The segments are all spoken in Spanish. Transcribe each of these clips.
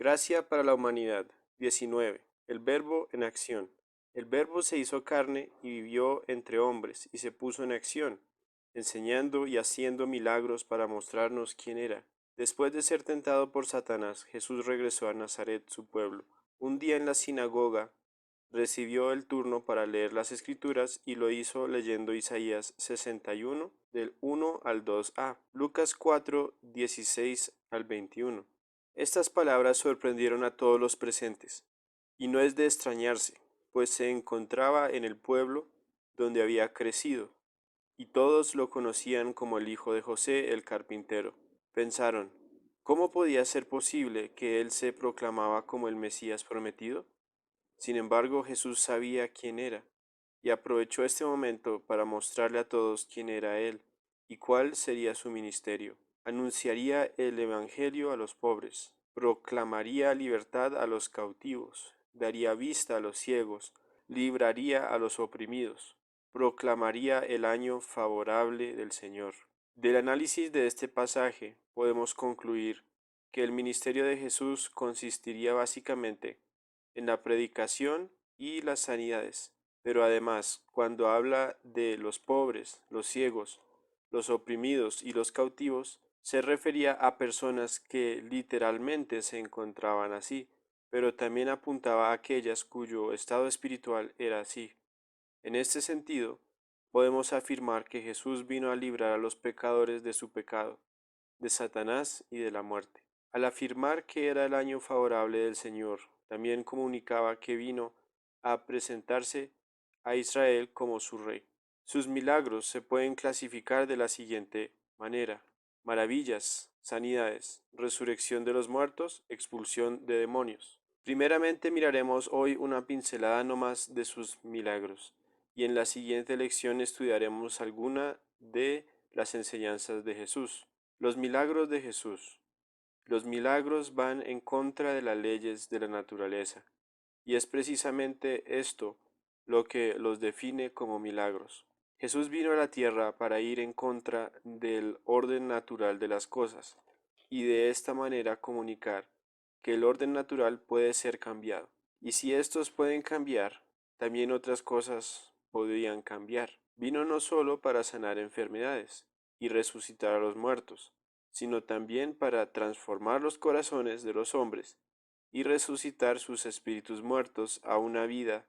Gracia para la humanidad. 19. El Verbo en acción. El Verbo se hizo carne y vivió entre hombres y se puso en acción, enseñando y haciendo milagros para mostrarnos quién era. Después de ser tentado por Satanás, Jesús regresó a Nazaret, su pueblo. Un día en la sinagoga recibió el turno para leer las Escrituras y lo hizo leyendo Isaías 61 del 1 al 2a, Lucas 4, 16 al 21. Estas palabras sorprendieron a todos los presentes, y no es de extrañarse, pues se encontraba en el pueblo donde había crecido, y todos lo conocían como el hijo de José el carpintero. Pensaron, ¿cómo podía ser posible que él se proclamaba como el Mesías prometido? Sin embargo, Jesús sabía quién era, y aprovechó este momento para mostrarle a todos quién era él y cuál sería su ministerio. Anunciaría el Evangelio a los pobres, proclamaría libertad a los cautivos, daría vista a los ciegos, libraría a los oprimidos, proclamaría el año favorable del Señor. Del análisis de este pasaje podemos concluir que el ministerio de Jesús consistiría básicamente en la predicación y las sanidades. Pero además, cuando habla de los pobres, los ciegos, los oprimidos y los cautivos, se refería a personas que literalmente se encontraban así, pero también apuntaba a aquellas cuyo estado espiritual era así. En este sentido, podemos afirmar que Jesús vino a librar a los pecadores de su pecado, de Satanás y de la muerte. Al afirmar que era el año favorable del Señor, también comunicaba que vino a presentarse a Israel como su rey. Sus milagros se pueden clasificar de la siguiente manera: maravillas, sanidades, resurrección de los muertos, expulsión de demonios. Primeramente miraremos hoy una pincelada no más de sus milagros, y en la siguiente lección estudiaremos alguna de las enseñanzas de Jesús. Los milagros de Jesús. Los milagros van en contra de las leyes de la naturaleza, y es precisamente esto lo que los define como milagros. Jesús vino a la tierra para ir en contra del orden natural de las cosas, y de esta manera comunicar que el orden natural puede ser cambiado. Y si estos pueden cambiar, también otras cosas podrían cambiar. Vino no solo para sanar enfermedades y resucitar a los muertos, sino también para transformar los corazones de los hombres y resucitar sus espíritus muertos a una vida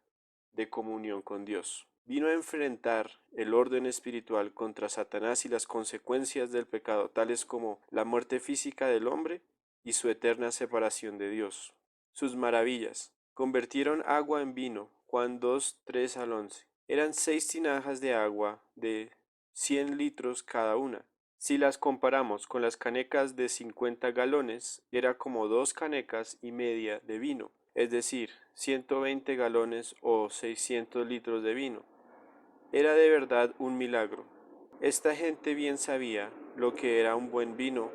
de comunión con Dios. Vino a enfrentar el orden espiritual contra Satanás y las consecuencias del pecado, tales como la muerte física del hombre y su eterna separación de Dios. Sus maravillas. Convirtieron agua en vino. Juan 2, 3 al 11. Eran 6 tinajas de agua de 100 litros cada una. Si las comparamos con las canecas de 50 galones, era como 2 canecas y media de vino, es decir, 120 galones o 600 litros de vino. Era de verdad un milagro. Esta gente bien sabía lo que era un buen vino,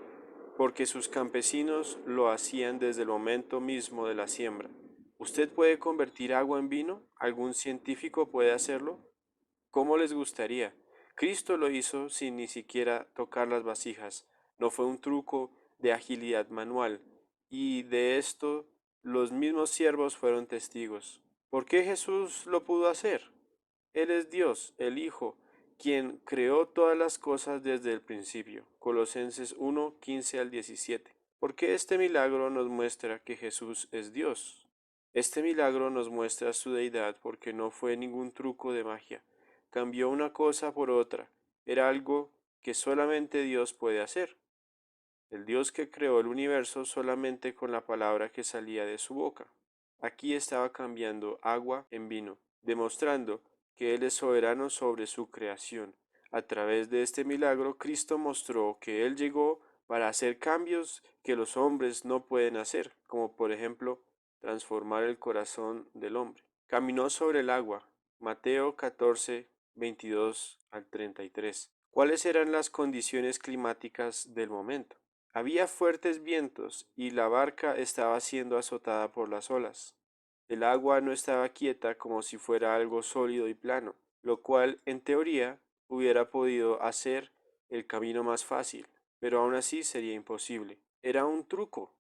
porque sus campesinos lo hacían desde el momento mismo de la siembra. ¿Usted puede convertir agua en vino? ¿Algún científico puede hacerlo? ¿Cómo les gustaría? Cristo lo hizo sin ni siquiera tocar las vasijas. No fue un truco de agilidad manual. Y de esto los mismos siervos fueron testigos. ¿Por qué Jesús lo pudo hacer? Él es Dios, el Hijo, quien creó todas las cosas desde el principio. Colosenses 1, 15 al 17. ¿Por qué este milagro nos muestra que Jesús es Dios? Este milagro nos muestra su deidad porque no fue ningún truco de magia. Cambió una cosa por otra. Era algo que solamente Dios puede hacer. El Dios que creó el universo solamente con la palabra que salía de su boca. Aquí estaba cambiando agua en vino, demostrando que Él es soberano sobre su creación. A través de este milagro, Cristo mostró que Él llegó para hacer cambios que los hombres no pueden hacer, como por ejemplo transformar el corazón del hombre. Caminó sobre el agua. Mateo 14, 22 al 33. ¿Cuáles eran las condiciones climáticas del momento? Había fuertes vientos y la barca estaba siendo azotada por las olas. El agua no estaba quieta como si fuera algo sólido y plano, lo cual, en teoría, hubiera podido hacer el camino más fácil, pero aún así sería imposible. Era un truco.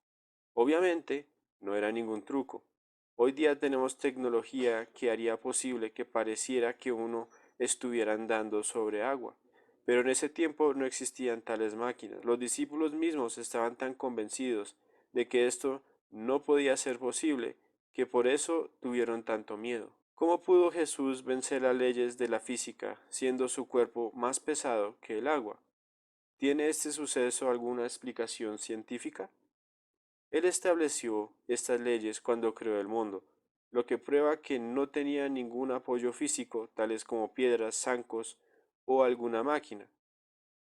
Obviamente, no era ningún truco. Hoy día tenemos tecnología que haría posible que pareciera que uno estuviera andando sobre agua. Pero en ese tiempo no existían tales máquinas. Los discípulos mismos estaban tan convencidos de que esto no podía ser posible que por eso tuvieron tanto miedo. ¿Cómo pudo Jesús vencer las leyes de la física siendo su cuerpo más pesado que el agua? ¿Tiene este suceso alguna explicación científica? Él estableció estas leyes cuando creó el mundo, lo que prueba que no tenía ningún apoyo físico, tales como piedras, zancos o alguna máquina.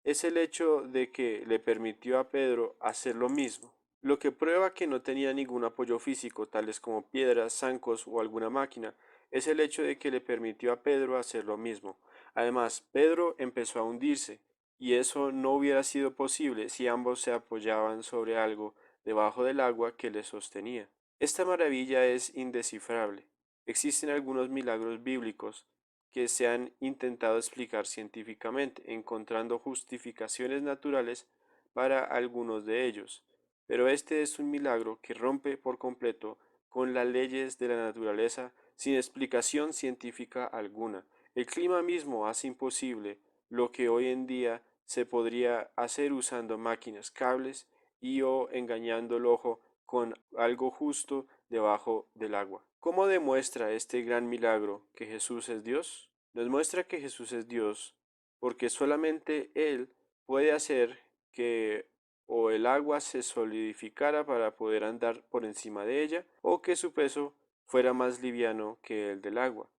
Es el hecho de que le permitió a Pedro hacer lo mismo, lo que prueba que no tenía ningún apoyo físico, tales como piedras, zancos o alguna máquina, es el hecho de que le permitió a Pedro hacer lo mismo. Además, Pedro empezó a hundirse, y eso no hubiera sido posible si ambos se apoyaban sobre algo debajo del agua que les sostenía. Esta maravilla es indescifrable. Existen algunos milagros bíblicos que se han intentado explicar científicamente, encontrando justificaciones naturales para algunos de ellos. Pero este es un milagro que rompe por completo con las leyes de la naturaleza sin explicación científica alguna. El clima mismo hace imposible lo que hoy en día se podría hacer usando máquinas, cables y o engañando el ojo con algo justo debajo del agua. ¿Cómo demuestra este gran milagro que Jesús es Dios? Nos muestra que Jesús es Dios porque solamente Él puede hacer que o el agua se solidificara para poder andar por encima de ella o que su peso fuera más liviano que el del agua.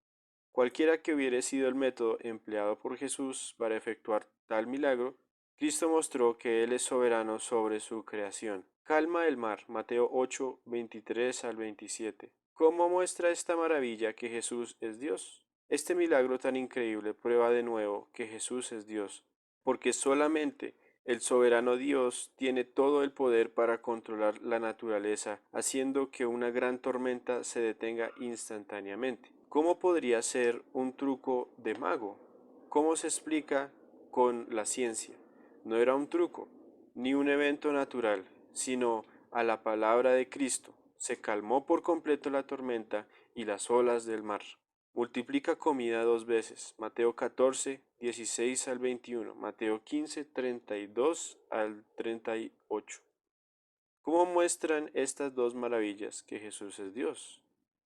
Cualquiera que hubiere sido el método empleado por Jesús para efectuar tal milagro, Cristo mostró que Él es soberano sobre su creación. Calma el mar, Mateo 8, 23 al 27. ¿Cómo muestra esta maravilla que Jesús es Dios? Este milagro tan increíble prueba de nuevo que Jesús es Dios, porque solamente el soberano Dios tiene todo el poder para controlar la naturaleza, haciendo que una gran tormenta se detenga instantáneamente. ¿Cómo podría ser un truco de mago? ¿Cómo se explica con la ciencia? No era un truco, ni un evento natural, sino a la palabra de Cristo. Se calmó por completo la tormenta y las olas del mar. Multiplica comida dos veces. Mateo 14, 16 al 21. Mateo 15, 32 al 38. ¿Cómo muestran estas dos maravillas que Jesús es Dios?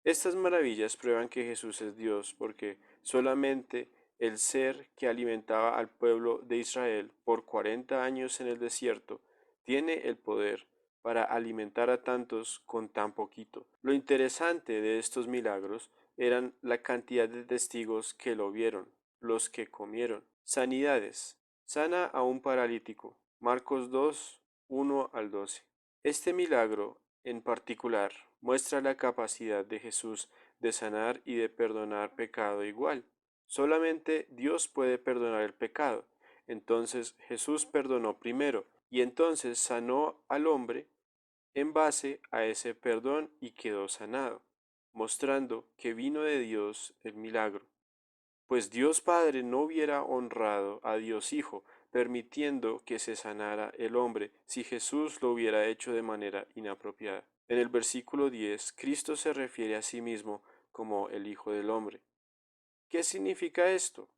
Estas maravillas prueban que Jesús es Dios porque solamente el ser que alimentaba al pueblo de Israel por 40 años en el desierto tiene el poder para alimentar a tantos con tan poquito. Lo interesante de estos milagros eran la cantidad de testigos que lo vieron, los que comieron. Sanidades. Sana a un paralítico. Marcos 2, 1 al 12. Este milagro, en particular, muestra la capacidad de Jesús de sanar y de perdonar pecado igual. Solamente Dios puede perdonar el pecado. Entonces Jesús perdonó primero y entonces sanó al hombre en base a ese perdón y quedó sanado, mostrando que vino de Dios el milagro. Pues Dios Padre no hubiera honrado a Dios Hijo, permitiendo que se sanara el hombre si Jesús lo hubiera hecho de manera inapropiada. En el versículo 10, Cristo se refiere a sí mismo como el Hijo del Hombre. ¿Qué significa esto?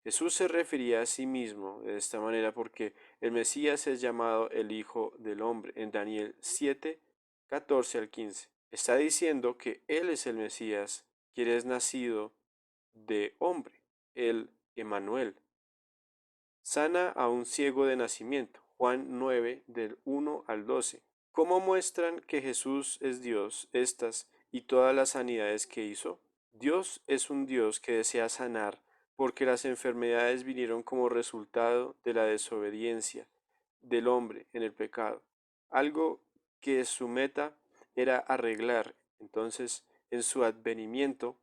Jesús se refería a sí mismo de esta manera porque el Mesías es llamado el Hijo del Hombre en Daniel 7, 14 al 15. Está diciendo que Él es el Mesías, quien es nacido de hombre, el Emanuel. Sana a un ciego de nacimiento. Juan 9 del 1 al 12. ¿Cómo muestran que Jesús es Dios estas y todas las sanidades que hizo? Dios es un Dios que desea sanar porque las enfermedades vinieron como resultado de la desobediencia del hombre en el pecado. Algo que su meta era arreglar. Entonces, en su advenimiento,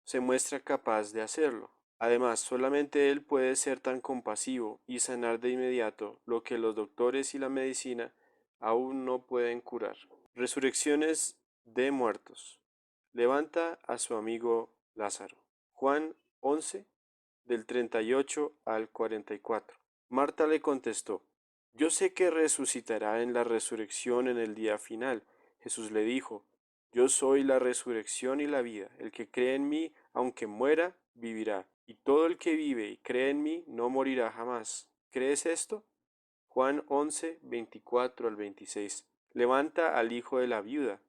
se muestra capaz de hacerlo. Además, solamente Él puede ser tan compasivo y sanar de inmediato lo que los doctores y la medicina aún no pueden curar. Resurrecciones de muertos. Levanta a su amigo Lázaro. Juan 11, del 38 al 44. Marta le contestó, yo sé que resucitará en la resurrección en el día final. Jesús le dijo, Yo soy la resurrección y la vida. El que cree en mí, aunque muera, vivirá. Y todo el que vive y cree en mí, no morirá jamás. ¿Crees esto? Juan 11, 24 al 26. Levanta al hijo de la viuda.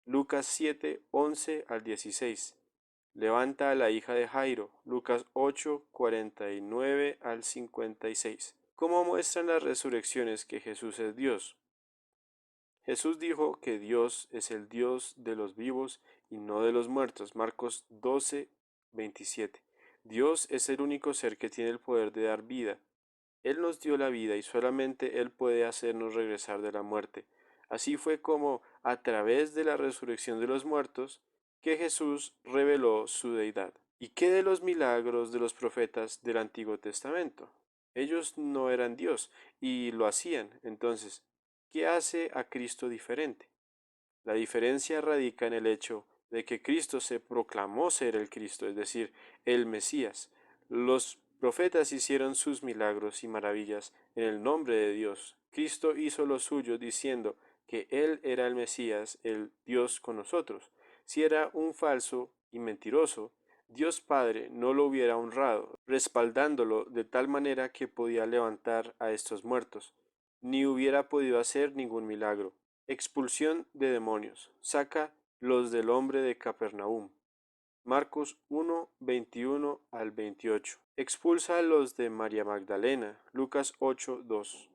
Lucas 7, 11 al 16. Levanta a la hija de Jairo. Lucas 8, 49 al 56. ¿Cómo muestran las resurrecciones que Jesús es Dios? Jesús dijo que Dios es el Dios de los vivos y no de los muertos. Marcos 12, 27. Dios es el único ser que tiene el poder de dar vida. Él nos dio la vida y solamente Él puede hacernos regresar de la muerte. Así fue como, a través de la resurrección de los muertos, que Jesús reveló su deidad. ¿Y qué de los milagros de los profetas del Antiguo Testamento? Ellos no eran Dios y lo hacían. Entonces, ¿qué hace a Cristo diferente? La diferencia radica en el hecho de que Cristo se proclamó ser el Cristo, es decir, el Mesías. Los profetas hicieron sus milagros y maravillas en el nombre de Dios. Cristo hizo lo suyo diciendo que Él era el Mesías, el Dios con nosotros. Si era un falso y mentiroso, Dios Padre no lo hubiera honrado, respaldándolo de tal manera que podía levantar a estos muertos, ni hubiera podido hacer ningún milagro. Expulsión de demonios. Saca los del hombre de Capernaum. Marcos 1, 21 al 28. Expulsa los de María Magdalena. Lucas 8, 2.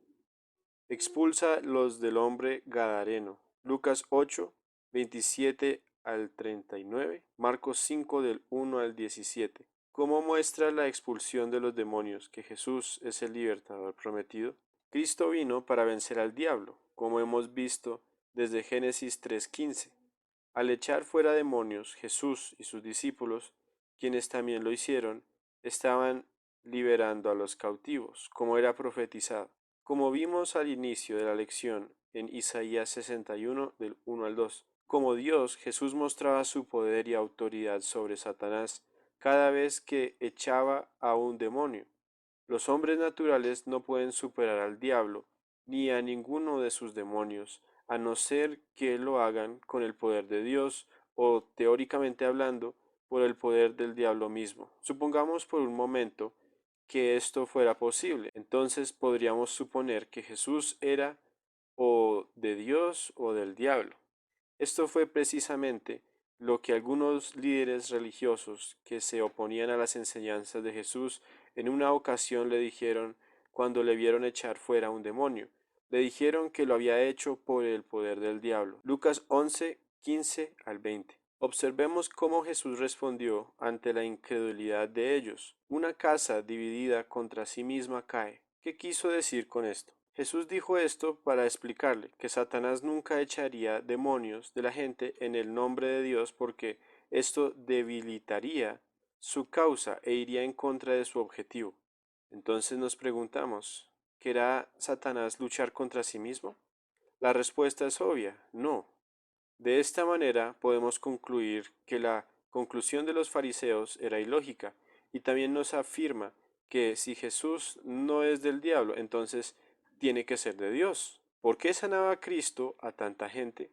Expulsa los del hombre Gadareno. Lucas 8, 27 al 39. Marcos 5 del 1 al 17. ¿Cómo muestra la expulsión de los demonios que Jesús es el libertador prometido? Cristo vino para vencer al diablo, como hemos visto desde Génesis 3:15. Al echar fuera demonios, Jesús y sus discípulos, quienes también lo hicieron, estaban liberando a los cautivos, como era profetizado. Como vimos al inicio de la lección en Isaías 61 del 1 al 2, como Dios, Jesús mostraba su poder y autoridad sobre Satanás cada vez que echaba a un demonio. Los hombres naturales no pueden superar al diablo ni a ninguno de sus demonios, a no ser que lo hagan con el poder de Dios o, teóricamente hablando, por el poder del diablo mismo. Supongamos por un momento que esto fuera posible. Entonces podríamos suponer que Jesús era o de Dios o del diablo. Esto fue precisamente lo que algunos líderes religiosos que se oponían a las enseñanzas de Jesús en una ocasión le dijeron cuando le vieron echar fuera un demonio. Le dijeron que lo había hecho por el poder del diablo. Lucas 11, 15 al 20. Observemos cómo Jesús respondió ante la incredulidad de ellos. Una casa dividida contra sí misma cae. ¿Qué quiso decir con esto? Jesús dijo esto para explicarle que Satanás nunca echaría demonios de la gente en el nombre de Dios porque esto debilitaría su causa e iría en contra de su objetivo. Entonces nos preguntamos, ¿querrá Satanás luchar contra sí mismo? La respuesta es obvia, no. De esta manera podemos concluir que la conclusión de los fariseos era ilógica y también nos afirma que si Jesús no es del diablo, entonces tiene que ser de Dios. ¿Por qué sanaba Cristo a tanta gente?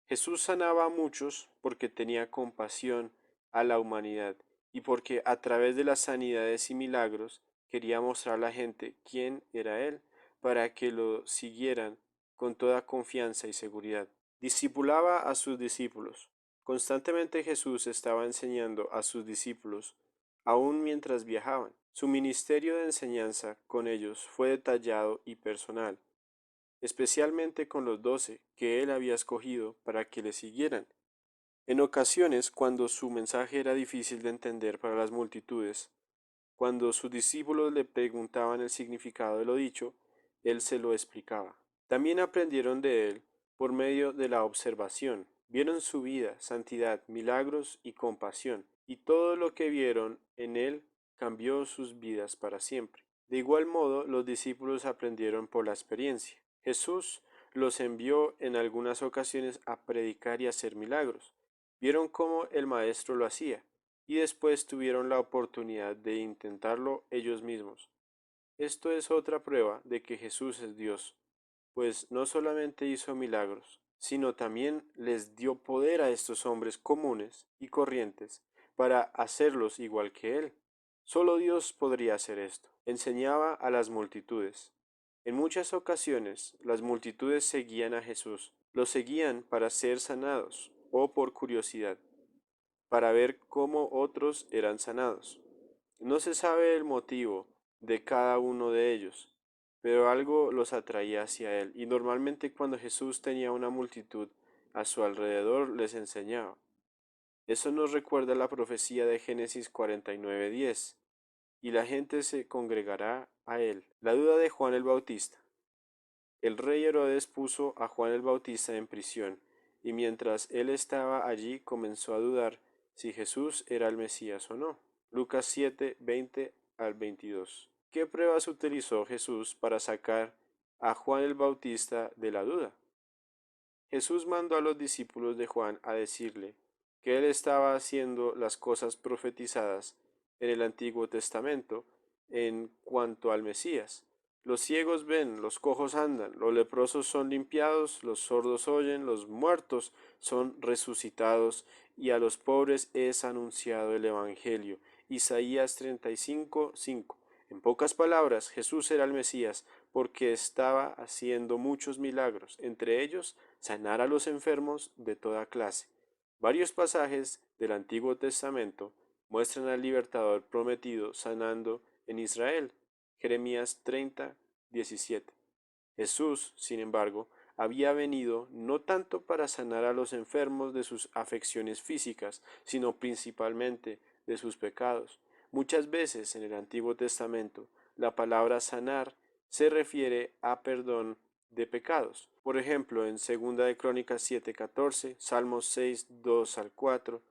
Jesús sanaba a muchos porque tenía compasión a la humanidad y porque a través de las sanidades y milagros quería mostrar a la gente quién era Él para que lo siguieran con toda confianza y seguridad. Discipulaba a sus discípulos. Constantemente Jesús estaba enseñando a sus discípulos, aun mientras viajaban. Su ministerio de enseñanza con ellos fue detallado y personal, especialmente con los 12 que él había escogido para que le siguieran. En ocasiones, cuando su mensaje era difícil de entender para las multitudes, cuando sus discípulos le preguntaban el significado de lo dicho, él se lo explicaba. También aprendieron de él por medio de la observación. Vieron su vida, santidad, milagros y compasión, y todo lo que vieron en él cambió sus vidas para siempre. De igual modo, los discípulos aprendieron por la experiencia. Jesús los envió en algunas ocasiones a predicar y hacer milagros. Vieron cómo el Maestro lo hacía, y después tuvieron la oportunidad de intentarlo ellos mismos. Esto es otra prueba de que Jesús es Dios, pues no solamente hizo milagros, sino también les dio poder a estos hombres comunes y corrientes para hacerlos igual que él. Solo Dios podría hacer esto. Enseñaba a las multitudes. En muchas ocasiones las multitudes seguían a Jesús. Lo seguían para ser sanados o por curiosidad, para ver cómo otros eran sanados. No se sabe el motivo de cada uno de ellos, pero algo los atraía hacia él, y normalmente cuando Jesús tenía una multitud a su alrededor les enseñaba. Eso nos recuerda la profecía de Génesis 49:10, y la gente se congregará a él. La duda de Juan el Bautista. El rey Herodes puso a Juan el Bautista en prisión, y mientras él estaba allí comenzó a dudar si Jesús era el Mesías o no. Lucas 7, 20 al 22. ¿Qué pruebas utilizó Jesús para sacar a Juan el Bautista de la duda? Jesús mandó a los discípulos de Juan a decirle que él estaba haciendo las cosas profetizadas en el Antiguo Testamento en cuanto al Mesías. Los ciegos ven, los cojos andan, los leprosos son limpiados, los sordos oyen, los muertos son resucitados, y a los pobres es anunciado el Evangelio. Isaías 35:5. En pocas palabras, Jesús era el Mesías porque estaba haciendo muchos milagros, entre ellos sanar a los enfermos de toda clase. Varios pasajes del Antiguo Testamento muestran al libertador prometido sanando en Israel. Jeremías 30:17. Jesús, sin embargo, había venido no tanto para sanar a los enfermos de sus afecciones físicas, sino principalmente de sus pecados. Muchas veces en el Antiguo Testamento la palabra sanar se refiere a perdón de pecados. Por ejemplo, en 2 de Crónicas 7:14, Salmos 6:2 al 4,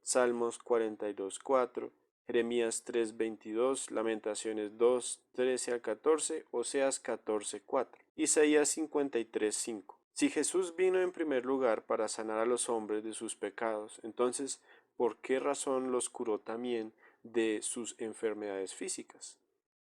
Salmos 42:4, Jeremías 3:22, Lamentaciones 2:13 al 14, Oseas 14:4, Isaías 53:5. Si Jesús vino en primer lugar para sanar a los hombres de sus pecados, entonces, ¿por qué razón los curó también de sus enfermedades físicas?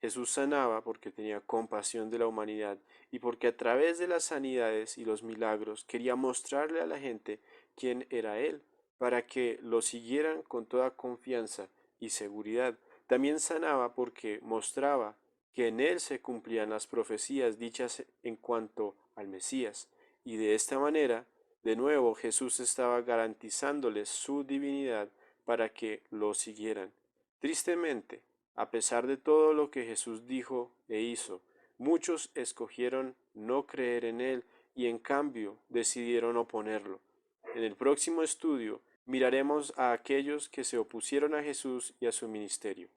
Jesús sanaba porque tenía compasión de la humanidad y porque a través de las sanidades y los milagros quería mostrarle a la gente quién era Él, para que lo siguieran con toda confianza y seguridad. También sanaba porque mostraba que en Él se cumplían las profecías dichas en cuanto al Mesías, y de esta manera, de nuevo, Jesús estaba garantizándoles su divinidad para que lo siguieran. Tristemente, a pesar de todo lo que Jesús dijo e hizo, muchos escogieron no creer en Él y en cambio decidieron oponerlo. En el próximo estudio miraremos a aquellos que se opusieron a Jesús y a su ministerio.